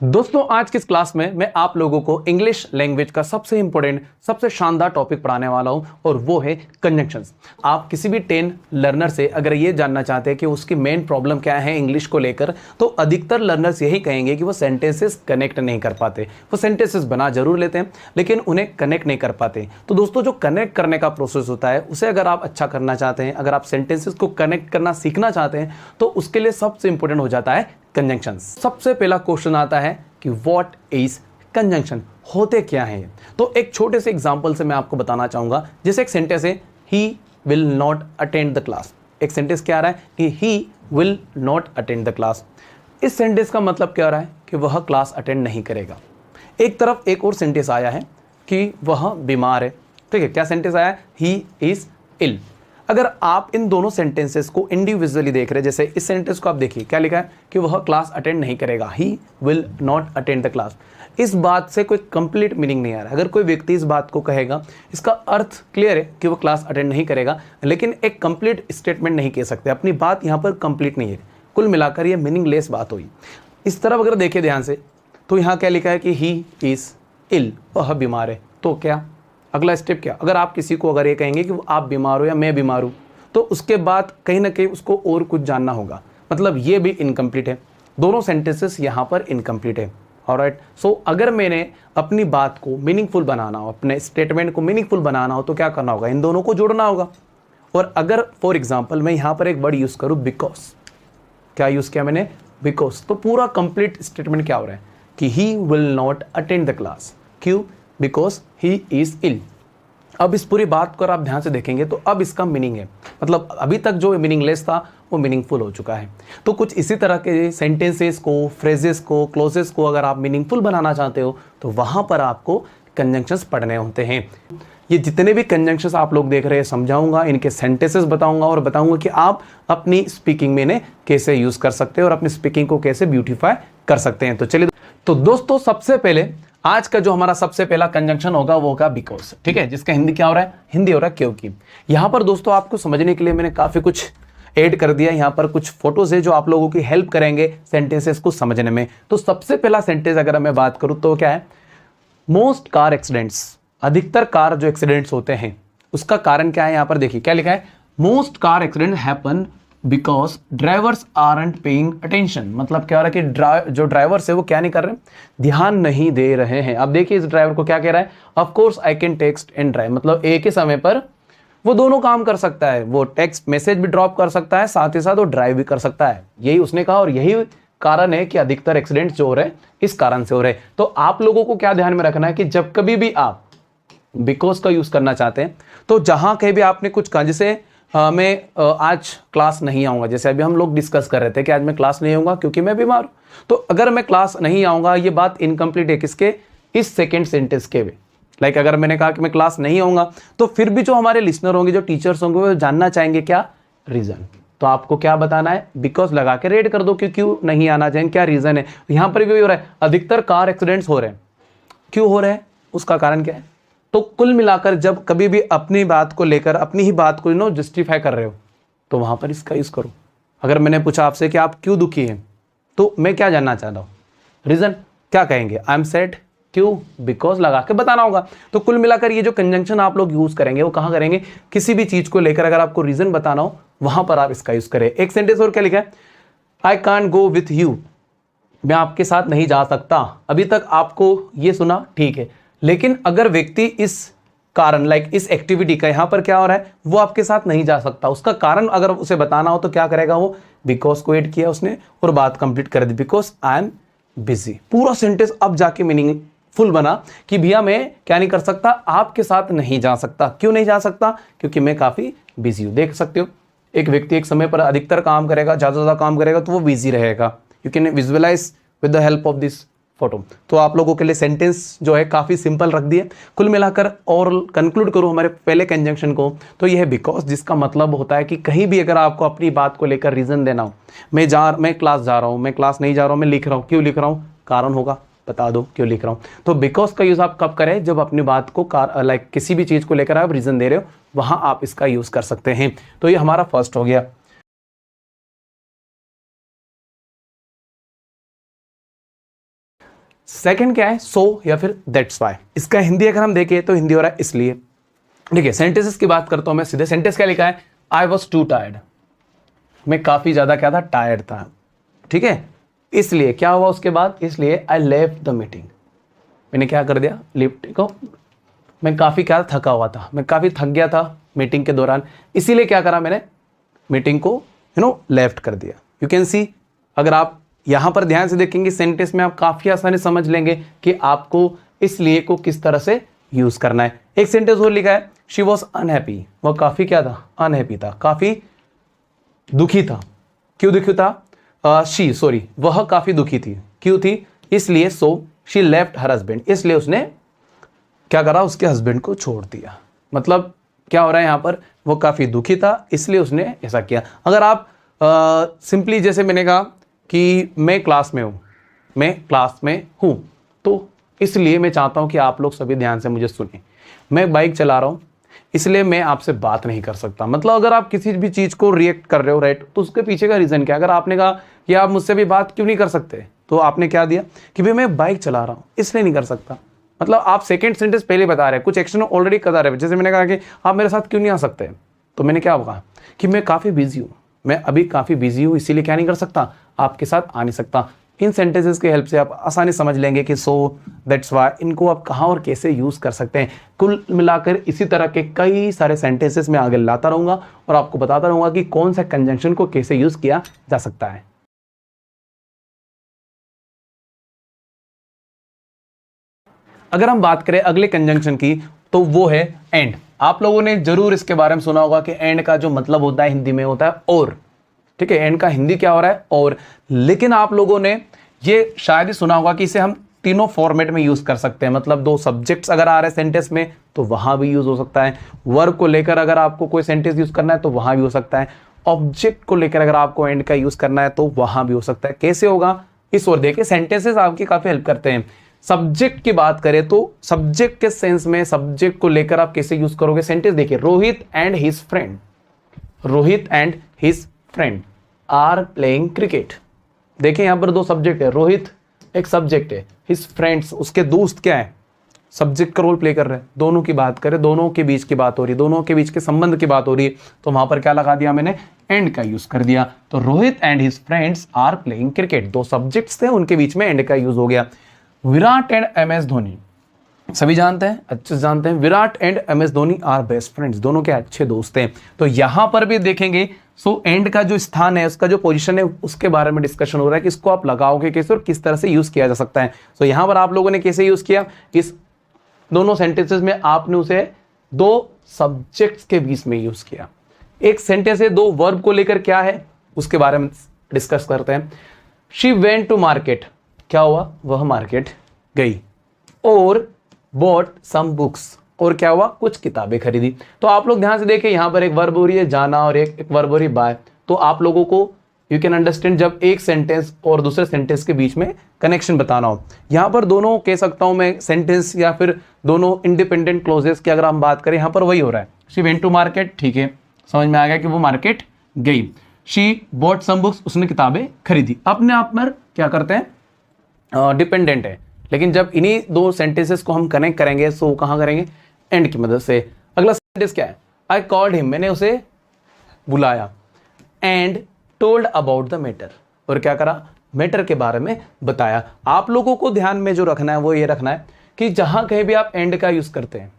दोस्तों आज की इस क्लास में मैं आप लोगों को इंग्लिश लैंग्वेज का सबसे इंपॉर्टेंट सबसे शानदार टॉपिक पढ़ाने वाला हूं और वो है कंजंक्शंस। आप किसी भी 10 लर्नर से अगर ये जानना चाहते हैं कि उसकी मेन प्रॉब्लम क्या है इंग्लिश को लेकर, तो अधिकतर लर्नर्स यही कहेंगे कि वो सेंटेंसेस कनेक्ट नहीं कर पाते। वो सेंटेंसेस बना जरूर लेते हैं लेकिन उन्हें कनेक्ट नहीं कर पाते। तो दोस्तों जो कनेक्ट करने का प्रोसेस होता है उसे अगर आप अच्छा करना चाहते हैं, अगर आप सेंटेंसेस को कनेक्ट करना सीखना चाहते हैं, तो उसके लिए सबसे इंपॉर्टेंट हो जाता है कंजंक्शंस। सबसे पहला क्वेश्चन आता है कि व्हाट इज कंजंक्शन, होते क्या हैं। तो एक छोटे से एग्जांपल से मैं आपको बताना चाहूंगा। जैसे एक सेंटेंस है he will not attend the class. एक सेंटेंस क्या आ रहा है कि he will not attend the class. इस सेंटेंस का मतलब क्या आ रहा है कि वह क्लास अटेंड नहीं करेगा। एक तरफ एक और सेंटेंस आया है कि वह बीमार है। ठीक है, क्या सेंटेंस आया है, ही इज इल। अगर आप इन दोनों सेंटेंसेस को इंडिविजुअली देख रहे हैं, जैसे इस सेंटेंस को आप देखिए क्या लिखा है कि वह क्लास अटेंड नहीं करेगा, he will not attend the class. इस बात से कोई कंप्लीट मीनिंग नहीं आ रहा है। अगर कोई व्यक्ति इस बात को कहेगा, इसका अर्थ क्लियर है कि वह क्लास अटेंड नहीं करेगा, लेकिन एक कंप्लीट स्टेटमेंट नहीं कह सकते। अपनी बात यहाँ पर कंप्लीट नहीं है। कुल मिलाकर ये मीनिंगलेस बात हुई। इस तरफ अगर देखें ध्यान से तो यहाँ क्या लिखा है कि ही इज इल, वह बीमार है। तो क्या अगला स्टेप क्या, अगर आप किसी को अगर ये कहेंगे कि आप बीमार हो या मैं बीमार हूँ, तो उसके बाद कहीं ना कहीं उसको और कुछ जानना होगा। मतलब ये भी इनकम्प्लीट है। दोनों सेंटेंसेस यहाँ पर इनकम्प्लीट है। ऑलराइट, सो अगर मैंने अपनी बात को मीनिंगफुल बनाना हो, अपने स्टेटमेंट को मीनिंगफुल बनाना हो, तो क्या करना होगा, इन दोनों को जोड़ना होगा। और अगर फॉर एग्जाम्पल मैं यहाँ पर एक वर्ड यूज़ करूँ बिकॉज, क्या यूज़ किया मैंने, बिकॉज, तो पूरा कंप्लीट स्टेटमेंट क्या हो रहा है कि he will not attend the class. क्यों, बिकॉज ही इज इल। अब इस पूरी बात को अगर आप ध्यान से देखेंगे तो अब इसका मीनिंग है, मतलब अभी तक जो मीनिंगलेस था वो मीनिंगफुल हो चुका है। तो कुछ इसी तरह के सेंटेंसेस को, फ्रेजेस को, क्लोजेस को अगर आप मीनिंगफुल बनाना चाहते हो तो वहाँ पर आपको कंजंक्शंस पढ़ने होते हैं। ये जितने भी कंजंक्शंस आप लोग देख रहे हैं समझाऊंगा, इनके सेंटेंसेस बताऊंगा और बताऊंगा कि आप अपनी स्पीकिंग में इन्हें कैसे यूज़ कर सकते हैं और अपनी स्पीकिंग को कैसे ब्यूटीफाई कर सकते हैं। तो चलिए, तो दोस्तों सबसे पहले आज का जो हमारा सबसे पहला कंजंक्शन होगा वो होगा बिकॉज। ठीक है, जिसका हिंदी क्या हो रहा है, हिंदी हो रहा है क्योंकि। यहां पर दोस्तों आपको समझने के लिए मैंने काफी कुछ ऐड कर दिया। यहां पर कुछ फोटोज है जो आप लोगों की हेल्प करेंगे सेंटेंसेस को समझने में। तो सबसे पहला सेंटेंस अगर मैं बात करूं तो क्या है, मोस्ट कार एक्सीडेंट्स, अधिकतर कार जो एक्सीडेंट्स होते हैं उसका कारण क्या है। यहां पर देखिए क्या लिखा है, most car accident happen because drivers aren't paying attention. मतलब क्या हो रहा है कि जो ड्राइवर्स है वो क्या नहीं कर रहे, ध्यान नहीं दे रहे हैं। अब देखिए इस ड्राइवर को क्या कह रहा है, of course I can text and drive. मतलब एक ही समय पर वो दोनों काम कर सकता है, वो टेक्स्ट मैसेज भी ड्रॉप कर सकता है, साथ ही साथ वो ड्राइव भी कर सकता है। यही उसने कहा और यही कारण है कि अधिकतर एक्सीडेंट्स जो हो रहे हैं इस कारण से हो रहे हैं। तो आप लोगों को क्या ध्यान में रखना है कि जब कभी भी आप बिकॉज का यूज करना चाहते हैं तो जहां कहीं भी आपने कुछ कहा, जैसे मैं आज क्लास नहीं आऊँगा, जैसे अभी हम लोग डिस्कस कर रहे थे कि आज मैं क्लास नहीं आऊँगा क्योंकि मैं बीमार हूँ। तो अगर मैं क्लास नहीं आऊँगा, ये बात इनकम्प्लीट है किसके, इस सेकेंड सेंटेंस के वे। लाइक अगर मैंने कहा कि मैं क्लास नहीं आऊँगा तो फिर भी जो हमारे लिसनर होंगे, जो टीचर्स होंगे, वो जानना चाहेंगे क्या, रीज़न। तो आपको क्या बताना है, बिकॉज लगा के रेड कर दो कि क्यों नहीं आना चाहेंगे, क्या रीज़न है। यहाँ पर भी हो रहा है, अधिकतर कार एक्सीडेंट्स हो रहे हैं, क्यों हो रहे हैं, उसका कारण क्या है। तो कुल मिलाकर जब कभी भी अपनी बात को लेकर, अपनी ही बात को जस्टिफाई कर रहे हो, तो वहां पर इसका यूज करो। अगर मैंने पूछा आपसे कि आप क्यों दुखी हैं, तो मैं क्या जानना चाहता हूं, रीजन, क्या कहेंगे, आई एम सैड, क्यों, बिकॉज लगा के बताना होगा। तो कुल मिलाकर ये जो कंजंक्शन आप लोग यूज करेंगे वो कहां करेंगे, किसी भी चीज को लेकर अगर आपको रीजन बताना हो वहां पर आप इसका यूज करें। एक सेंटेंस और क्या लिखा है, I can't go with you, मैं आपके साथ नहीं जा सकता। अभी तक आपको ये सुना ठीक है, लेकिन अगर व्यक्ति इस कारण, लाइक इस एक्टिविटी का यहां पर क्या हो रहा है, वो आपके साथ नहीं जा सकता, उसका कारण अगर उसे बताना हो तो क्या करेगा, वो बिकॉज को ऐड किया उसने और बात कंप्लीट कर दी, बिकॉज आई एम बिजी। पूरा सेंटेंस अब जाके मीनिंगफुल बना कि भैया मैं क्या नहीं कर सकता, आपके साथ नहीं जा सकता। क्यों नहीं जा सकता, क्योंकि मैं काफी बिजी हूं। देख सकते हो एक व्यक्ति एक समय पर अधिकतर काम करेगा, ज्यादा काम करेगा तो वो बिजी रहेगा। You can visualise with the help of this photo. तो आप लोगों के लिए सेंटेंस जो है काफी सिंपल रख दिए। कुल मिलाकर और कंक्लूड करूं हमारे पहले कंजंक्शन को, तो यह है बिकॉज, जिसका मतलब होता है कि कहीं भी अगर आपको अपनी बात को लेकर रीजन देना हो, मैं क्लास जा रहा हूं, मैं क्लास नहीं जा रहा हूं, मैं लिख रहा हूं, क्यों लिख रहा हूं, कारण होगा, बता दो क्यों लिख रहा हूं। तो बिकॉज का यूज आप कब करें, जब अपनी बात को लाइक किसी भी चीज को लेकर आप रीजन दे रहे हो, वहां आप इसका यूज कर सकते हैं। तो ये हमारा फर्स्ट हो गया। सेकंड क्या है, सो या फिर दैट्स वाई। इसका हिंदी अगर हम देखें तो हिंदी हो रहा है इसलिए। देखिए सेंटेंसेस की बात करता हूं मैं सीधे। सेंटेंस क्या लिखा है, आई वॉज टू टायर्ड, मैं काफी ज्यादा क्या था, टायर्ड था, ठीक है। इसलिए क्या हुआ उसके बाद, इसलिए आई लेफ्ट द मीटिंग, मैंने क्या कर दिया, लिफ्ट को, मैं काफी क्या थका हुआ था, मैं काफी थक गया था मीटिंग के दौरान, इसीलिए क्या करा मैंने, मीटिंग को लेफ्ट कर दिया। यू कैन सी, अगर आप यहां पर ध्यान से देखेंगे सेंटेंस में आप काफी आसानी समझ लेंगे कि आपको इसलिए को किस तरह से यूज करना है। एक सेंटेंस और लिखा है, शी वॉज अनहैप्पी, वह काफी क्या था, अनहैप्पी था, काफी दुखी था। क्यों दुखी था, वह काफी दुखी थी, क्यों थी, इसलिए so she left her husband, इसलिए उसने क्या करा, उसके हस्बैंड को छोड़ दिया। मतलब क्या हो रहा है यहां पर, वो काफी दुखी था इसलिए उसने ऐसा किया। अगर आप सिंपली जैसे मैंने कहा कि मैं क्लास में हूं, तो इसलिए मैं चाहता हूं कि आप लोग सभी ध्यान से मुझे सुने। मैं बाइक चला रहा हूं इसलिए मैं आपसे बात नहीं कर सकता। मतलब अगर आप किसी भी चीज को रिएक्ट कर रहे हो, राइट, तो उसके पीछे का रीजन क्या है। अगर आपने कहा कि आप मुझसे भी बात क्यों नहीं कर सकते, तो आपने क्या दिया कि भाई मैं बाइक चला रहा हूं इसलिए नहीं कर सकता। मतलब आप सेकंड सेंटेंस पहले बता रहे हैं, कुछ एक्शन ऑलरेडी कर रहे हैं। जैसे मैंने कहा कि आप मेरे साथ क्यों नहीं आ सकते, तो मैंने क्या कहा कि मैं काफी बिजी हूं, मैं अभी काफी बिजी हूं इसीलिए क्या नहीं कर सकता, आपके साथ आ नहीं सकता। इन सेंटेंसेस की हेल्प से आप आसानी समझ लेंगे कि सो, दैट्स व्हाई, इनको आप कहां और कैसे यूज कर सकते हैं। कुल मिलाकर इसी तरह के कई सारे सेंटेंसेस मैं आगे लाता रहूंगा और आपको बताता रहूंगा कि कौन सा कंजंक्शन को कैसे यूज किया जा सकता है। अगर हम बात करें अगले कंजंक्शन की, तो वो है एंड। आप लोगों ने जरूर इसके बारे में सुना होगा कि एंड का जो मतलब होता है हिंदी में होता है और, ठीक है। एंड का हिंदी क्या हो रहा है, और। लेकिन आप लोगों ने ये शायद ही सुना होगा कि इसे हम तीनों फॉर्मेट में यूज कर सकते हैं। मतलब दो सब्जेक्ट्स अगर आ रहे हैं सेंटेंस में तो वहां भी यूज हो सकता है, वर्ब को लेकर अगर आपको कोई सेंटेंस यूज करना है तो वहां भी हो सकता है, ऑब्जेक्ट को लेकर अगर आपको एंड का यूज करना है तो वहां भी हो सकता है। कैसे होगा इस ओर देखिए, सेंटेंसेस आपकी काफी हेल्प करते हैं। सब्जेक्ट की बात करें तो सब्जेक्ट के सेंस में सब्जेक्ट को लेकर आप कैसे यूज करोगे, सेंटेंस देखिए, Rohit and his friend, Rohit and his friend are playing cricket. देखिए यहां पर दो सब्जेक्ट है, रोहित एक सब्जेक्ट है, हिज फ्रेंड्स उसके दोस्त क्या है, सब्जेक्ट का रोल प्ले कर रहे हैं। दोनों की बात करें, दोनों के बीच की बात हो रही है, दोनों के बीच के संबंध की बात हो रही है, तो वहां पर क्या लगा दिया मैंने, एंड का यूज कर दिया। तो Rohit and his friends are playing cricket, दो सब्जेक्ट्स थे उनके बीच में एंड का यूज हो गया। Virat and M S Dhoni, सभी जानते हैं, अच्छे से जानते हैं, Virat and M S Dhoni are best friends, दोनों के अच्छे दोस्त हैं। तो यहां पर भी देखेंगे सो एंड का जो स्थान है, उसका जो पोजीशन है, उसके बारे में डिस्कशन हो रहा है कि इसको आप लगाओगे कैसे और किस तरह से यूज किया जा सकता है। तो यहां पर आप लोगों ने कैसे यूज किया, इस दोनों सेंटेंसेस में आपने उसे दो सब्जेक्ट्स के बीच में यूज किया। एक सेंटेंस है दो वर्ब को लेकर क्या है उसके बारे में डिस्कस करते हैं। शी वेंट टू मार्केट, क्या हुआ, वह मार्केट गई, और बॉट सम बुक्स, और क्या हुआ, कुछ किताबें खरीदी। तो आप लोग ध्यान से देखें, यहां पर एक वर्ब हो रही है जाना और एक वर्ब हो रही है बाय। तो आप लोगों को यू कैन अंडरस्टैंड जब एक सेंटेंस और दूसरे सेंटेंस के बीच में कनेक्शन बताना हो। यहां पर दोनों कह सकता हूं मैं सेंटेंस या फिर दोनों इंडिपेंडेंट क्लोजेस की अगर हम बात करें, यहां पर वही हो रहा है। शी वेंट टू मार्केट, ठीक है, समझ में आ गया कि वो मार्केट गई। शी बॉट सम बुक्स, उसने किताबें खरीदी। अपने आप में क्या करते हैं, डिपेंडेंट है। लेकिन जब इन्हीं दो सेंटेंसेस को हम कनेक्ट करेंगे तो कहां करेंगे, एंड की मदद से। अगला सेंटेंस क्या है, आई कॉल्ड हिम, मैंने उसे बुलाया, and told about the matter, और क्या करा, मैटर के बारे में बताया। आप लोगों को ध्यान में जो रखना है वो ये रखना है कि जहां कहीं भी आप एंड का यूज करते हैं,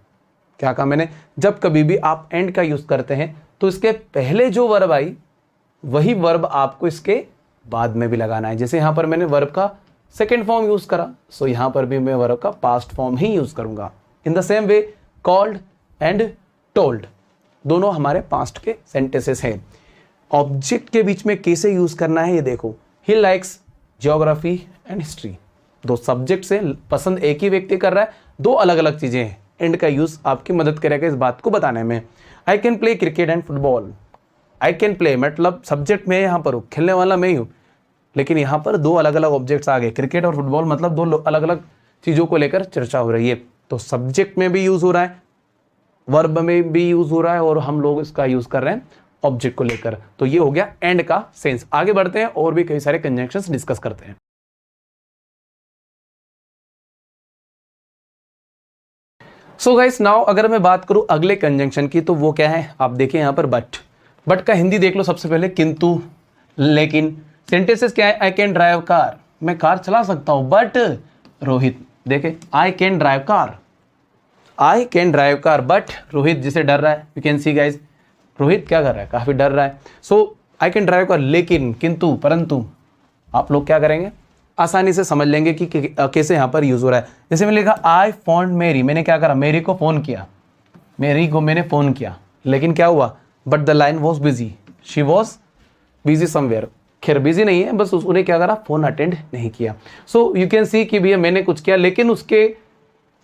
क्या कहा मैंने, जब कभी भी आप एंड का यूज करते हैं तो इसके पहले जो वर्ब आई वही वर्ब आपको इसके बाद में भी लगाना है। जैसे यहां पर मैंने वर्ब का सेकेंड फॉर्म यूज करा, सो यहां पर भी मैं वर्ब का पास्ट फॉर्म ही यूज करूंगा। In the same way called and told दोनों हमारे पास्ट के सेंटेंसेस हैं। ऑब्जेक्ट के बीच में कैसे यूज करना है ये देखो, he likes geography and history, दो सब्जेक्ट से पसंद एक ही व्यक्ति कर रहा है, दो अलग अलग चीजें हैं। एंड का यूज आपकी मदद करेगा इस बात को बताने में। I can play cricket and football, I can play मतलब सब्जेक्ट में यहां पर हूं, खेलने वाला मैं ही हूं, लेकिन यहां पर दो अलग अलग ऑब्जेक्ट्स आ गए, क्रिकेट और फुटबॉल, मतलब दो अलग अलग चीजों को लेकर चर्चा हो रही है। तो सब्जेक्ट में भी यूज हो रहा है, वर्ब में भी यूज हो रहा है, और हम लोग इसका यूज कर रहे हैं ऑब्जेक्ट को लेकर। तो ये हो गया एंड का सेंस। आगे बढ़ते हैं और भी कई सारे कंजंक्शंस डिस्कस करते हैं। सो गाइस नाउ अगर मैं बात करूं अगले कंजंक्शन की, तो वो क्या है, आप देखें यहां पर बट का हिंदी देख लो सबसे पहले, किंतु, लेकिन। सेंटेंसेस क्या है, आई कैन ड्राइव कार, मैं कार चला सकता हूं, बट रोहित, देखे I can drive car, I can drive car, but Rohit जिसे डर रहा है, you can see guys, Rohit क्या कर रहा है, काफी डर रहा है। सो आई कैन ड्राइव कार, लेकिन, किंतु, परंतु, आप लोग क्या करेंगे, आसानी से समझ लेंगे कि कैसे यहां पर यूज हो रहा है। जैसे मैंने लिखा आई फोन मेरी, मैंने क्या करा, मेरी को फोन किया, मेरी को मैंने फोन किया, लेकिन क्या हुआ, but the line was busy, she was busy somewhere, खैर बिजी नहीं है, बस उसने क्या करा, फोन अटेंड नहीं किया। सो यू कैन सी कि भैया मैंने कुछ किया, लेकिन उसके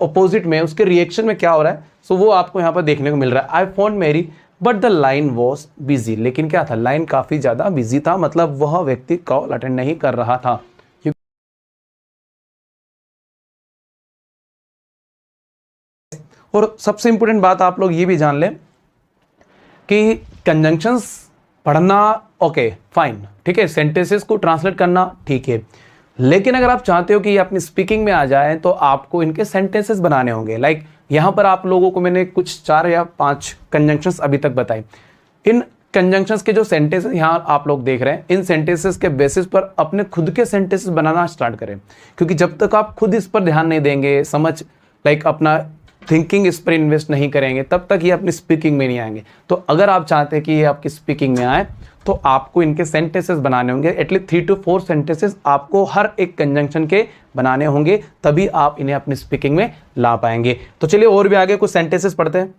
ऑपोजिट में, उसके रिएक्शन में क्या हो रहा है, सो वो आपको यहाँ पर देखने को मिल रहा है। आई फोन मेरी but the line was busy, लेकिन क्या था, लाइन काफी ज्यादा बिजी था, मतलब वह व्यक्ति कॉल अटेंड नहीं कर रहा था। और सबसे इंपॉर्टेंट बात आप लोग ये भी जान लें कि कंजंक्शंस पढ़ना ओके फाइन, ठीक है, सेंटेंसेस को ट्रांसलेट करना ठीक है, लेकिन अगर आप चाहते हो कि ये अपनी स्पीकिंग में आ जाए तो आपको इनके सेंटेंसेस बनाने होंगे। लाइक यहां पर आप लोगों को मैंने कुछ 4 या 5 कंजंक्शंस अभी तक बताए। इन कंजंक्शंस के जो सेंटेंसेस यहां आप लोग देख रहे हैं, इन सेंटेंसेस के बेसिस पर अपने खुद के सेंटेंसेस बनाना स्टार्ट करें, क्योंकि जब तक आप खुद इस पर ध्यान नहीं देंगे, समझ लाइक अपना थिंकिंग इस पर इन्वेस्ट नहीं करेंगे, तब तक ये अपनी स्पीकिंग में नहीं आएंगे। तो अगर आप चाहते हैं कि ये आपकी स्पीकिंग में आए तो आपको इनके सेंटेंसेस बनाने होंगे, एटलीस्ट 3 to 4 सेंटेंसेस आपको हर एक कंजंक्शन के बनाने होंगे, तभी आप इन्हें अपनी स्पीकिंग में ला पाएंगे। तो चलिए और भी आगे कुछ सेंटेंसेस पढ़ते हैं।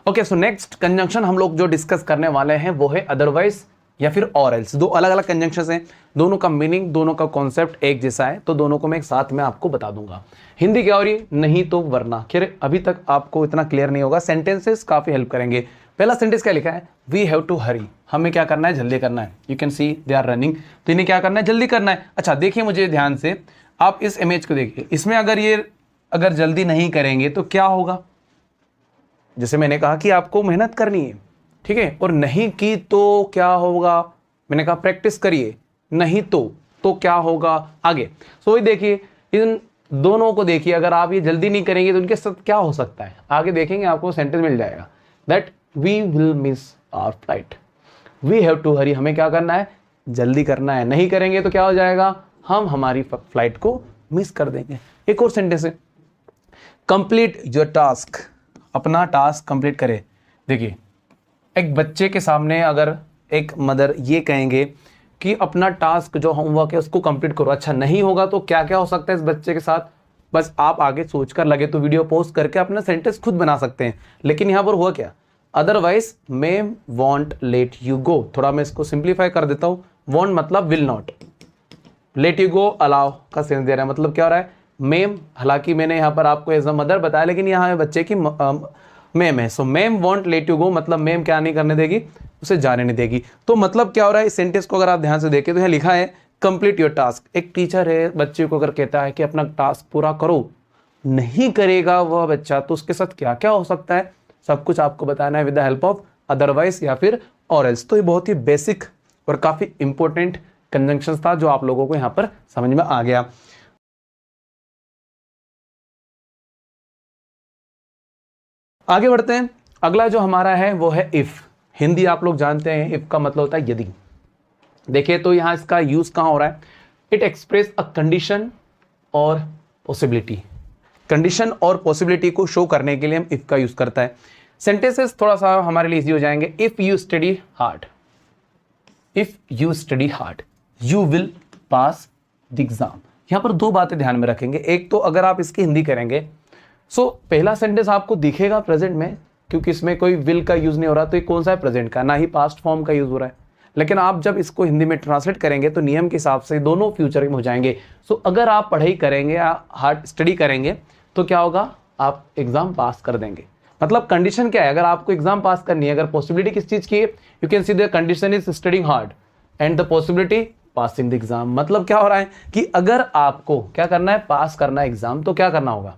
ओके, सो नेक्स्ट कंजंक्शन हम लोग जो डिस्कस करने वाले हैं वो है अदरवाइज या फिर और एल्स। 2 अलग अलग कंजंक्शंस हैं, दोनों का मीनिंग, दोनों का कॉन्सेप्ट एक जैसा है, तो दोनों को मैं एक साथ में आपको बता दूंगा। हिंदी क्या हो रही है, नहीं तो वरना। खैर अभी तक आपको इतना क्लियर नहीं होगा, सेंटेंसेस काफी हेल्प करेंगे। पहला सेंटेंस क्या लिखा है, वी हैव टू हरी, हमें क्या करना है, जल्दी करना है। You can see they are running, तो इन्हें क्या करना है, जल्दी करना है। अच्छा देखिए मुझे ध्यान से, आप इस इमेज को देखिए, इसमें अगर जल्दी नहीं करेंगे तो क्या होगा, जैसे मैंने कहा कि आपको मेहनत करनी है, ठीक है, और नहीं की तो क्या होगा, मैंने कहा प्रैक्टिस करिए, नहीं तो क्या होगा आगे। सो ये देखिए, इन दोनों को देखिए, अगर आप ये जल्दी नहीं करेंगे तो उनके साथ क्या हो सकता है, आगे देखेंगे आपको सेंटेंस मिल जाएगा, that we will miss our flight, we have to hurry, हमें क्या करना है, जल्दी करना है, नहीं करेंगे तो क्या हो जाएगा, हम हमारी फ्लाइट को मिस कर देंगे। एक और सेंटेंस है, कंप्लीट योर टास्क, अपना टास्क कंप्लीट करे। देखिए एक बच्चे के सामने अगर एक मदर ये कहेंगे कि अपना टास्क जो होमवर्क है उसको कंप्लीट करो, अच्छा नहीं होगा तो क्या क्या हो सकता है इस बच्चे के साथ, बस आप आगे सोचकर लगे तो वीडियो पोस्ट करके अपना सेंटेंस खुद बना सकते हैं। लेकिन यहाँ पर हुआ क्या, otherwise ma'am won't let you go, थोड़ा मैं इसको सिंप्लीफाई कर देता हूँ। वॉन्ट मतलब will not, let you go allow का सेंस दे रहा है, मतलब क्या हो रहा है, मैम, हालांकि मैंने यहाँ पर आपको एज अ मदर बताया, लेकिन यहाँ बच्चे की मैम है, so ma'am won't let you go, मतलब मैम क्या नहीं करने देगी, उसे जाने नहीं देगी। तो मतलब क्या हो रहा है, इस सेंटेंस को अगर आप ध्यान से देखें तो यहाँ लिखा है कंप्लीट योर टास्क। एक टीचर है बच्चे को अगर कहता है कि अपना टास्क पूरा करो, नहीं करेगा वह बच्चा तो उसके साथ क्या क्या हो सकता है, सब कुछ आपको बताना है with the help of otherwise या फिर और एल्स। तो ये बहुत ही बेसिक और काफी इंपॉर्टेंट कंजंक्शन था जो आप लोगों को यहाँ पर समझ में आ गया। आगे बढ़ते हैं, अगला जो हमारा है वो है इफ। हिंदी आप लोग जानते हैं, इफ का मतलब होता है यदि। देखिए तो यहां इसका यूज कहां हो रहा है, इट एक्सप्रेस अ कंडीशन और पॉसिबिलिटी। कंडीशन और पॉसिबिलिटी को शो करने के लिए हम इफ का यूज करता है। सेंटेंसेस थोड़ा सा हमारे लिए इजी हो जाएंगे। If you study hard, if you study hard you will pass the exam. यहां पर 2 बातें ध्यान में रखेंगे। एक तो अगर आप इसकी हिंदी करेंगे, सो पहला सेंटेंस आपको दिखेगा प्रेजेंट में, क्योंकि इसमें कोई विल का यूज नहीं हो रहा, तो ये कौन सा है, प्रेजेंट का, ना ही पास्ट फॉर्म का यूज हो रहा है। लेकिन आप जब इसको हिंदी में ट्रांसलेट करेंगे तो नियम के हिसाब से दोनों फ्यूचर में हो जाएंगे। सो अगर आप पढ़ाई करेंगे या हार्ड स्टडी करेंगे तो क्या होगा, आप एग्जाम पास कर देंगे। मतलब कंडीशन क्या है, अगर आपको एग्जाम पास करनी है, अगर पॉसिबिलिटी किस चीज की है, you can see the condition is studying hard and the possibility passing the exam. मतलब क्या हो रहा है कि अगर आपको क्या करना है, पास करना है एग्जाम, तो क्या करना होगा,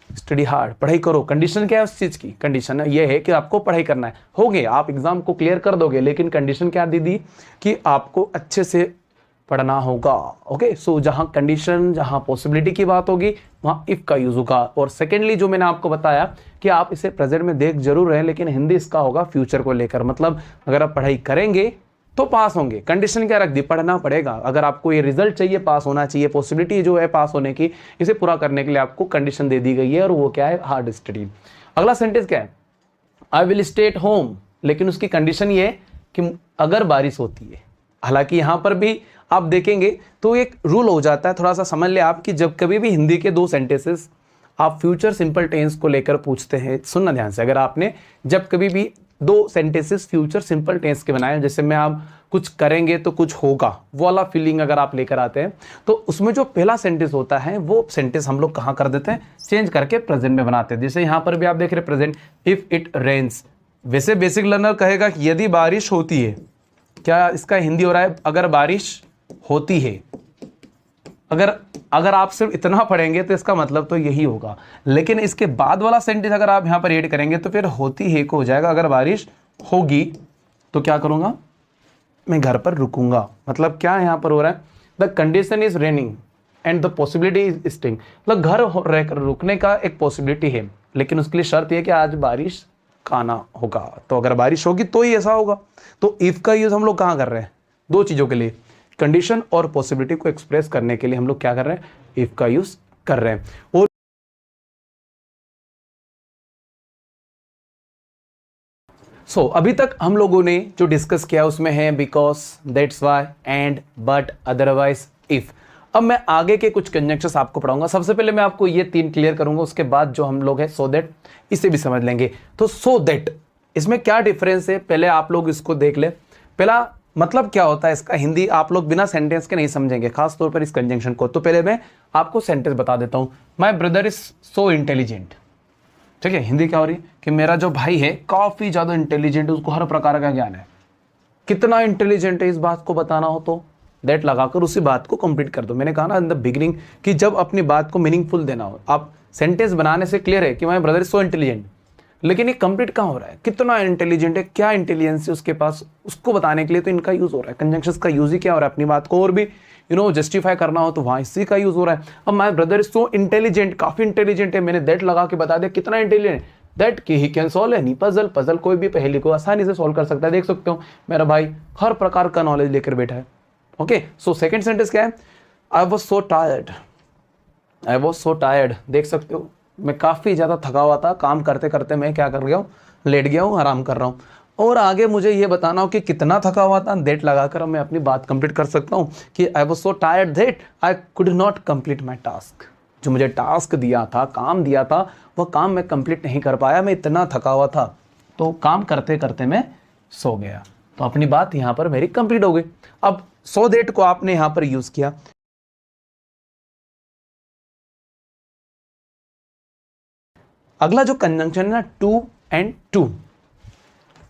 स्टडी हार्ड, पढ़ाई करो। कंडीशन क्या है उस चीज की, कंडीशन ये है कि आपको पढ़ाई करना है, हो गए आप एग्जाम को क्लियर कर दोगे, लेकिन कंडीशन क्या दी कि आपको अच्छे से पढ़ना होगा। ओके, सो जहां कंडीशन, जहां पॉसिबिलिटी की बात होगी वहां इफ का यूज होगा। और सेकेंडली जो मैंने आपको बताया कि आप इसे प्रेजेंट में देख जरूर रहे हैं, लेकिन हिंदी इसका होगा फ्यूचर को लेकर, मतलब अगर आप पढ़ाई करेंगे तो पास होंगे। कंडीशन क्या रख दी, पढ़ना पड़ेगा। अगर आपको ये रिजल्ट चाहिए, पास होना चाहिए, पॉसिबिलिटी जो है पास होने की, इसे पूरा करने के लिए आपको कंडीशन दे दी गई है, और वो क्या है, हार्ड स्टडी। अगला सेंटेंस क्या है, I will stay at home, लेकिन उसकी कंडीशन ये है कि अगर बारिश होती है। हालांकि यहां पर भी आप देखेंगे तो एक रूल हो जाता है, थोड़ा सा समझ ले आप, कि जब कभी भी हिंदी के दो सेंटेंसेस आप फ्यूचर सिंपल टेंस को लेकर पूछते हैं, सुनना ध्यान से, अगर आपने जब कभी भी दो सेंटेंसेस फ्यूचर सिंपल टेंस के बनाए, जैसे में आप कुछ करेंगे तो कुछ होगा, वो वाला फीलिंग अगर आप लेकर आते हैं, तो उसमें जो पहला सेंटेंस होता है वो सेंटेंस हम लोग कहाँ कर देते हैं, चेंज करके प्रेजेंट में बनाते हैं। जैसे यहाँ पर भी आप देख रहे हैं प्रेजेंट, इफ इट रेन्स। वैसे बेसिक लर्नर कहेगा कि यदि बारिश होती है, क्या इसका हिंदी हो रहा है अगर बारिश होती है। अगर आप सिर्फ इतना पढ़ेंगे तो इसका मतलब तो यही होगा, लेकिन इसके बाद वाला सेंटेंस अगर आप यहां पर ऐड करेंगे तो फिर होती है को हो जाएगा, अगर बारिश होगी तो क्या करूंगा, मैं घर पर रुकूंगा। मतलब क्या यहां पर हो रहा है, the condition is raining and the possibility is staying. मतलब घर रहकर रुकने का एक पॉसिबिलिटी है, लेकिन उसके लिए शर्त यह कि आज बारिश का आना होगा। तो अगर बारिश होगी तो ही ऐसा होगा। तो इफ का यूज हम लोग कहां कर रहे हैं, दो चीजों के लिए, कंडीशन और पॉसिबिलिटी को एक्सप्रेस करने के लिए हम लोग क्या कर रहे हैं, इफ का यूज कर रहे हैं। और अभी तक हम लोगों ने जो डिस्कस किया उसमें है because, that's why, and, but, otherwise, if. अब मैं आगे के कुछ कंजंक्शंस आपको पढ़ाऊंगा। सबसे पहले मैं आपको ये तीन क्लियर करूंगा, उसके बाद जो हम लोग है सो दैट, इसे भी समझ लेंगे। तो सो दैट, इसमें क्या डिफरेंस है, पहले आप लोग इसको देख ले। पहला मतलब क्या होता है इसका, हिंदी आप लोग बिना सेंटेंस के नहीं समझेंगे, खास तौर पर इस कंजंक्शन को। तो पहले मैं आपको सेंटेंस बता देता हूं, my brother is so intelligent. ठीक है, हिंदी क्या हो रही है कि मेरा जो भाई है काफी ज्यादा इंटेलिजेंट है, उसको हर प्रकार का ज्ञान है। कितना इंटेलिजेंट है इस बात को बताना हो तो दैट लगाकर उसी बात को कंप्लीट कर दो। मैंने कहा ना इन द बिगिनिंग कि जब अपनी बात को मीनिंगफुल देना हो, आप सेंटेंस बनाने से क्लियर है कि my brother is so intelligent, लेकिन ये कंप्लीट कहाँ हो रहा है, कितना इंटेलिजेंट है, क्या इंटेलिजेंस है उसके पास, उसको बताने के लिए तो इनका यूज हो रहा है। कंजंक्शंस का यूज ही क्या हो रहा है, अपनी बात को और भी जस्टिफाई करना हो तो वहां इसी का यूज हो रहा है। अब my brother is so intelligent, काफी इंटेलिजेंट है, मैंने दैट लगा के बता दिया कितना इंटेलिजेंट, दैट कि he can solve any puzzle. Puzzle कोई भी पहेली को आसानी से सॉल्व कर सकता है। देख सकते हो मेरा भाई हर प्रकार का नॉलेज लेकर बैठा है। ओके, सो सेकंड सेंटेंस क्या है, I was so tired, I was so tired. देख सकते हो मैं काफी ज्यादा थका हुआ था, काम करते करते मैं क्या कर गया हूँ, लेट गया हूँ, आराम कर रहा हूँ। और आगे मुझे ये बताना हो कि कितना थका हुआ था, दैट लगाकर मैं अपनी बात कंप्लीट कर सकता हूँ कि I was so tired that I could not complete my task. जो मुझे टास्क दिया था, काम दिया था, वह काम मैं कंप्लीट नहीं कर पाया, मैं इतना थका हुआ था, तो काम करते करते मैं सो गया। तो अपनी बात यहाँ पर मेरी कंप्लीट हो गई। अब सो दैट को आपने यहाँ पर यूज किया। अगला जो कंजंक्शन है ना, टू एंड टू,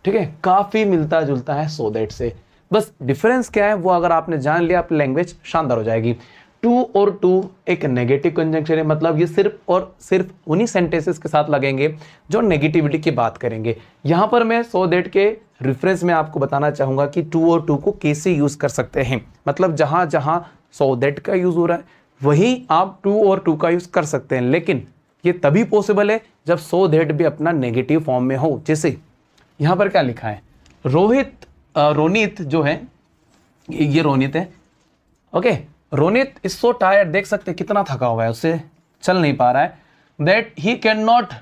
ठीक है, काफी मिलता जुलता है सो दैट से। बस डिफरेंस क्या है वो अगर आपने जान लिया, आपकी लैंग्वेज शानदार हो जाएगी। टू और टू एक नेगेटिव कंजंक्शन है, मतलब ये सिर्फ और सिर्फ उन्हीं सेंटेंसेस के साथ लगेंगे जो नेगेटिविटी की बात करेंगे। यहां पर मैं सो दैट के रेफरेंस में आपको बताना चाहूंगा कि टू और टू को कैसे यूज कर सकते हैं। मतलब जहां जहां सो दैट का यूज हो रहा है वहीं आप टू और टू का यूज कर सकते हैं, लेकिन ये तभी पॉसिबल है जब सो दैट भी अपना नेगेटिव फॉर्म में हो। जैसे यहां पर क्या लिखा है, रोनित जो है, ये रोनित है। Okay, Ronit is so tired, देख सकते हैं कितना थका हुआ है, उससे चल नहीं पा रहा है। That he can not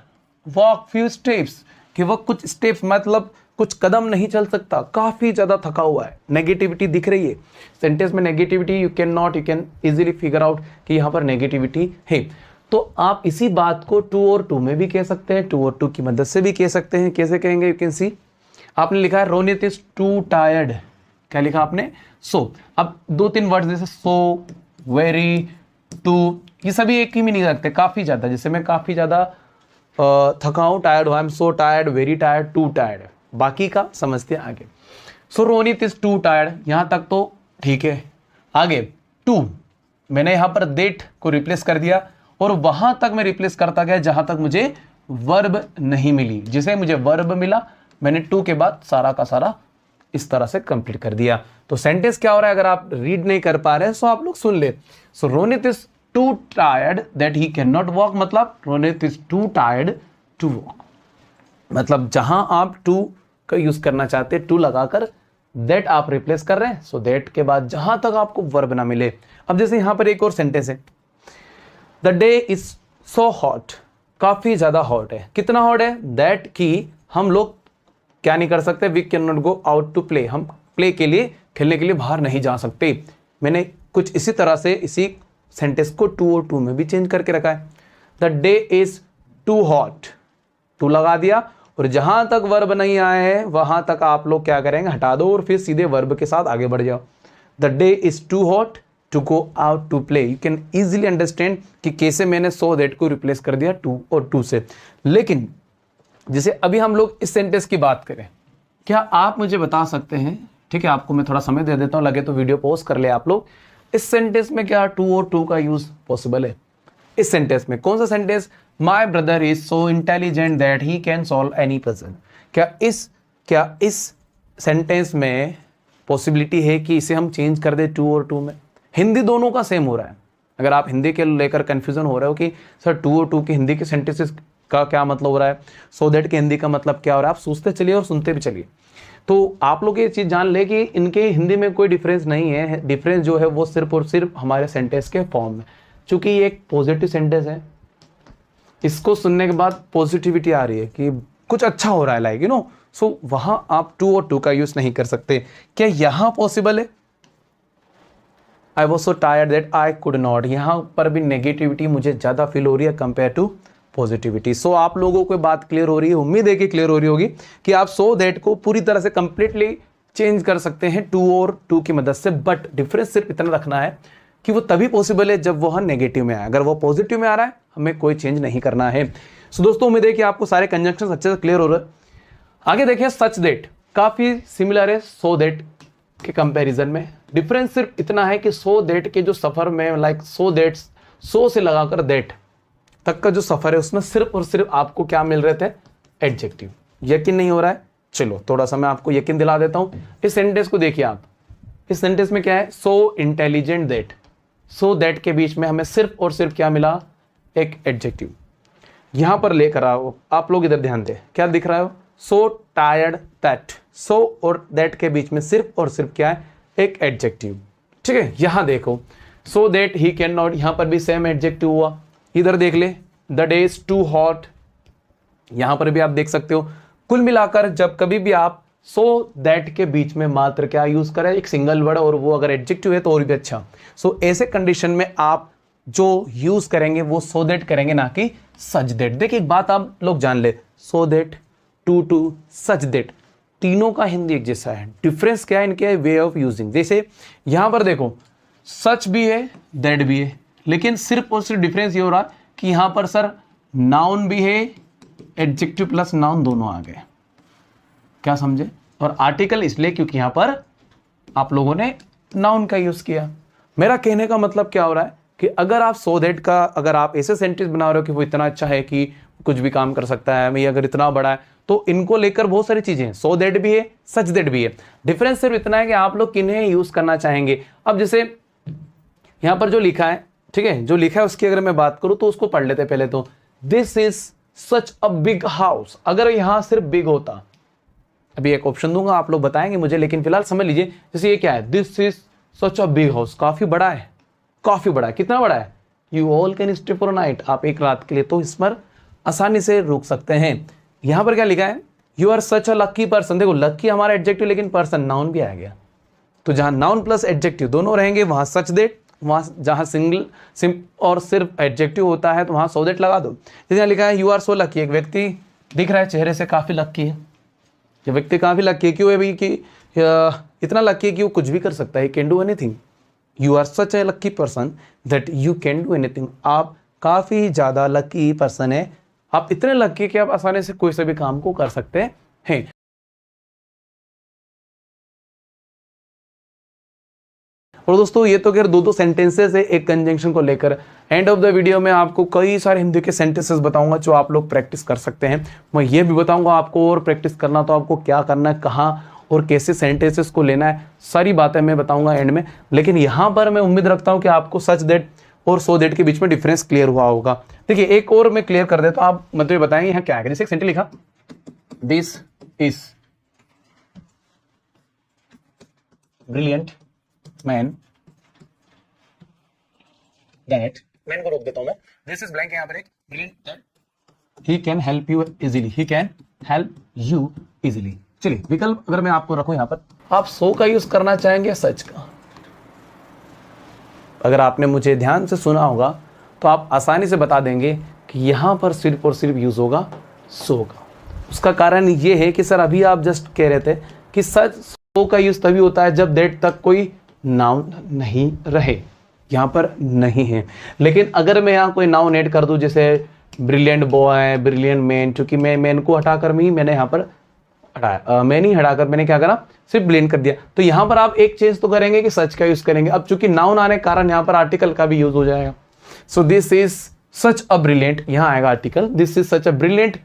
walk few steps, कि वह कुछ स्टेप्स मतलब कुछ कदम नहीं चल सकता, काफी ज्यादा थका हुआ है। नेगेटिविटी दिख रही है सेंटेंस में, negativity you can easily figure out कि यहां पर नेगेटिविटी है। तो आप इसी बात को टू और टू में भी कह सकते हैं, टू और टू की मदद से भी कह सकते हैं। कैसे कहेंगे, यू कैन सी, आपने लिखा है रोनित इज टू टायर्ड, क्या लिखा आपने, सो। अब दो तीन वर्ड जैसे सो, वेरी, टू, ये सभी एक ही मीनिंग रखते हैं, काफी ज्यादा। जैसे मैं काफी ज्यादा थका हूं, टायर्ड हुआ, I am so tired, very tired, to tired, बाकी का समझते हैं आगे। सो रोनित इज टू टायर्ड, यहां तक तो ठीक है। आगे टू, मैंने यहां पर दैट को रिप्लेस कर दिया और वहां तक मैं रिप्लेस करता गया जहां तक मुझे वर्ब नहीं मिली। जिसे मुझे वर्ब मिला मैंने टू के बाद सारा का सारा इस तरह से कंप्लीट कर दिया। तो सेंटेंस क्या हो रहा है, अगर आप रीड नहीं कर पा रहे हैं सो आप लोग सुन ले। So Ronit is too tired that he can not walk, मतलब Ronit is too tired to walk, मतलब जहां आप टू का यूज करना चाहते हैं टू लगाकर दैट आप रिप्लेस कर रहे हैं। सो दैट के बाद जहां तक आपको वर्ब ना मिले। अब जैसे यहां पर एक और सेंटेंस है, the day is so hot, काफी ज्यादा हॉट है। कितना हॉट है, दैट कि हम लोग क्या नहीं कर सकते, we can not go out to play, हम प्ले के लिए खेलने के लिए बाहर नहीं जा सकते। मैंने कुछ इसी तरह से इसी सेंटेंस को टू और टू में भी चेंज करके रखा है। The day is too hot, too लगा दिया और जहां तक वर्ब नहीं आए हैं वहां तक आप लोग क्या करेंगे, हटा दो और फिर सीधे वर्ब के साथ आगे बढ़ जाओ। The day is too hot to go out to play. You can easily understand कि कैसे मैंने सो दैट को रिप्लेस कर दिया टू और टू से। लेकिन जैसे अभी हम लोग इस सेंटेंस की बात करें, क्या आप मुझे बता सकते हैं, ठीक है आपको मैं थोड़ा समय दे देता हूं, लगे तो वीडियो पॉज कर ले आप लोग, इस सेंटेंस में क्या टू और टू का यूज पॉसिबल है? इस सेंटेंस में कौन सा sentence, my brother is so intelligent that he can solve any puzzle, क्या इस सेंटेंस में पॉसिबिलिटी है कि इसे हम चेंज कर दे टू और टू में? हिंदी दोनों का सेम हो रहा है। अगर आप हिंदी के लेकर कंफ्यूजन हो रहे हो कि सर टू और टू के हिंदी के सेंटेंसेस का क्या मतलब हो रहा है, सो दैट के हिंदी का मतलब क्या हो रहा है, आप सोचते चलिए और सुनते भी चलिए। तो आप लोग ये चीज़ जान ले कि इनके हिंदी में कोई डिफरेंस नहीं है, डिफरेंस जो है वो सिर्फ और सिर्फ हमारे सेंटेंस के फॉर्म में। चूंकि ये एक पॉजिटिव सेंटेंस है, इसको सुनने के बाद पॉजिटिविटी आ रही है कि कुछ अच्छा हो रहा है, लाइक यू नो, सो वहां आप टू और टू का यूज नहीं कर सकते। क्या यहां पॉसिबल है, I was so tired that I could not, यहां पर भी नेगेटिविटी मुझे ज्यादा फील हो रही है कंपेयर टू पॉजिटिविटी। सो आप लोगों को बात क्लियर हो रही है, उम्मीद है कि क्लियर हो रही होगी कि आप सो दैट को पूरी तरह से कंप्लीटली चेंज कर सकते हैं टू और टू की मदद से। बट डिफरेंस सिर्फ इतना रखना है कि वो तभी पॉसिबल है जब वो नेगेटिव में आए, अगर वो पॉजिटिव में आ रहा है हमें कोई चेंज नहीं करना है। सो दोस्तों उम्मीद है कि आपको सारे कंजंक्शन अच्छे से क्लियर हो रहे हैं। आगे देखिए, सच दैट काफी सिमिलर है सो दैट के कंपैरिजन में। डिफरेंस सिर्फ इतना है कि सो दैट के जो सफर में, लाइक सो दैट, सो से लगाकर दैट तक का जो सफर है उसमें सिर्फ और सिर्फ आपको क्या मिल रहे थे, एडजेक्टिव। यकीन नहीं हो रहा है, चलो थोड़ा सा मैं आपको यकीन दिला देता हूं। इस सेंटेंस को देखिए आप, इस सेंटेंस में क्या है, so intelligent that, so that के बीच में हमें सिर्फ और सिर्फ क्या मिला, एक एडजेक्टिव। यहां पर लेकर आओ आप लोग, इधर ध्यान दें, क्या दिख रहा है, सो टायर्ड दैट, सो और दैट के बीच में सिर्फ और सिर्फ क्या है, एक एडजेक्टिव। ठीक है, यहां देखो, so that he can not, यहां पर भी सेम एडजेक्टिव हुआ। इधर देख ले, the day is too hot, यहां पर भी आप देख सकते हो। कुल मिलाकर जब कभी भी आप सो दैट के बीच में मात्र क्या यूज करें, एक सिंगल वर्ड, और वो अगर एडजेक्टिव है तो और भी अच्छा। सो ऐसे कंडीशन में आप जो यूज करेंगे वो सो दैट करेंगे, ना कि सच दैट। देखिए एक बात आप लोग जान ले, so that, too, such that, तीनों का हिंदी एक जैसा है। डिफरेंस क्या है इनके वे ऑफ यूजिंग। जैसे यहां पर देखो, सच भी है दैट भी है, लेकिन सिर्फ और सिर्फ डिफरेंस ये हो रहा कि यहां पर सर नाउन भी है, एडजेक्टिव प्लस नाउन दोनों आ गए, क्या समझे, और आर्टिकल इसलिए क्योंकि यहां पर आप लोगों ने नाउन का यूज किया। मेरा कहने का मतलब क्या हो रहा है कि अगर आप सो दैट का, अगर आप ऐसे सेंटेंस बना रहे हो कि वो इतना अच्छा है कि कुछ भी काम कर सकता है, मैं अगर इतना बड़ा है, तो इनको लेकर बहुत सारी चीजें हैं, सो दैट भी है, सच दैट भी है। डिफरेंस सिर्फ इतना है कि आप लोग किन्हें यूज करना चाहेंगे। अब जैसे यहां पर जो लिखा है, ठीक है, जो लिखा है उसकी अगर मैं बात करूं तो उसको पढ़ लेते पहले तो, this is such a big house. अगर यहां सिर्फ बिग होता, अभी एक ऑप्शन दूंगा आप लोग बताएंगे मुझे, लेकिन फिलहाल समझ लीजिए, जैसे ये क्या है, this is such a big house, काफी बड़ा है, काफी बड़ा है। कितना बड़ा है, you all can stay for night, आप एक रात के लिए तो इस पर आसानी से रुक सकते हैं। यहां पर क्या लिखा है, you are such a lucky person. देखो लकी हमारा एडजेक्टिव, लेकिन पर्सन नाउन भी आ गया, तो जहां नाउन प्लस एडजेक्टिव दोनों रहेंगे वहां सच दैट, वहां जहां सिंगल और सिर्फ एडजेक्टिव होता है तो वहां सो दैट लगा दो। जैसे यहाँ लिखा है यू आर सो लकी, एक व्यक्ति दिख रहा है चेहरे से काफी लकी है, ये व्यक्ति काफी लकी है, क्यों है भाई कि इतना लकी है कि वो कुछ भी कर सकता है, can do anything. You are such a lucky person that you can do anything, आप काफी ज्यादा लकी पर्सन है, आप इतने लकी कि आप आसानी से कोई से भी काम को कर सकते हैं। और दोस्तों ये तो खैर दो सेंटेंसेस है एक कंजंक्शन को लेकर। एंड ऑफ द वीडियो में आपको कई सारे हिंदी के सेंटेंसेस बताऊंगा जो आप लोग प्रैक्टिस कर सकते हैं। मैं ये भी बताऊंगा आपको और प्रैक्टिस करना तो आपको क्या करना है, कहाँ और कैसे सेंटेंसेस को लेना है, सारी बातें मैं बताऊंगा एंड में। लेकिन यहाँ पर मैं उम्मीद रखता हूँ कि आपको सच दैट और सो दैट के बीच में डिफरेंस क्लियर हुआ होगा। देखिए एक और मैं क्लियर कर देता हूँ, आप मतलब बताएंगे यहाँ क्या है। जैसे एक सेंटेंस लिखा, this is brilliant man that, man को रोक देता हूं मैं, दिस इज ब्लैंक, यहां पर एक brilliant that he can help you easily, he can help you easily. चलिए विकल्प अगर मैं आपको रखूं यहां पर, आप सो का यूज करना चाहेंगे सच का? अगर आपने मुझे ध्यान से सुना होगा तो आप आसानी से बता देंगे कि यहां पर सिर्फ और सिर्फ यूज होगा सो का। उसका कारण ये है कि सर अभी आप जस्ट कह रहे थे कि सच सो का यूज तभी होता है जब दैट तक कोई नाउन नहीं रहे, यहां पर नहीं है। लेकिन अगर मैं यहां कोई नाउन ऐड कर दूं, जैसे ब्रिलियंट बॉय, ब्रिलियंट मैन, क्योंकि मैं मैन को हटाकर मैंने यहां पर हटाया, मैन ही हटाकर मैंने क्या करा, सिर्फ ब्रिलियंट कर दिया। तो यहां पर आप एक चेंज तो करेंगे कि सच का यूज करेंगे। अब चूंकि नाउन आने के कारण यहां पर आर्टिकल का भी यूज हो जाएगा। So this is such a brilliant, यहां आएगा article, this is such a brilliant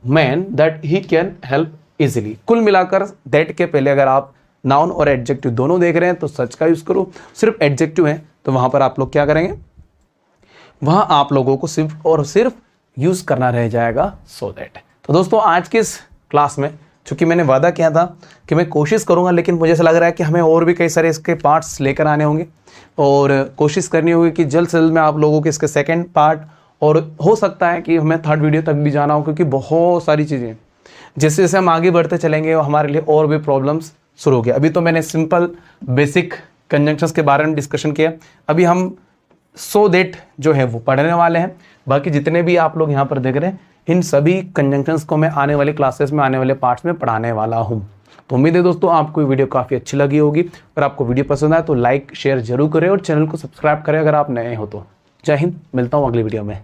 man that he can help easily. कुल मिलाकर दैट के पहले अगर आप नाउन और एडजेक्टिव दोनों देख रहे हैं तो सच का यूज करो। सिर्फ एडजेक्टिव है तो वहां पर आप लोग क्या करेंगे, वहां आप लोगों को सिर्फ और सिर्फ यूज करना रह जाएगा सो दैट। तो दोस्तों आज के इस क्लास में, चूंकि मैंने वादा किया था कि मैं कोशिश करूंगा, लेकिन मुझे ऐसा लग रहा है कि हमें और भी कई सारे इसके पार्ट्स लेकर आने होंगे और कोशिश करनी होगी कि जल्द से जल्द मैं आप लोगों के इसके सेकेंड पार्ट, और हो सकता है कि हमें थर्ड वीडियो तक भी जाना हो, क्योंकि बहुत सारी चीज़ें जैसे जैसे हम आगे बढ़ते चलेंगे हमारे लिए और भी प्रॉब्लम्स शुरू हो गया। अभी तो मैंने सिंपल बेसिक कंजंक्शंस के बारे में डिस्कशन किया, अभी हम सो दैट जो है वो पढ़ने वाले हैं। बाकी जितने भी आप लोग यहाँ पर देख रहे हैं इन सभी कंजंक्शंस को मैं आने वाले क्लासेस में, आने वाले पार्ट्स में पढ़ाने वाला हूँ। तो उम्मीद है दोस्तों आपको वीडियो काफ़ी अच्छी लगी होगी। अगर आपको वीडियो पसंद आए तो लाइक शेयर जरूर करें और चैनल को सब्सक्राइब करें अगर आप नए हो तो। जय हिंद, मिलता हूँ अगली वीडियो में।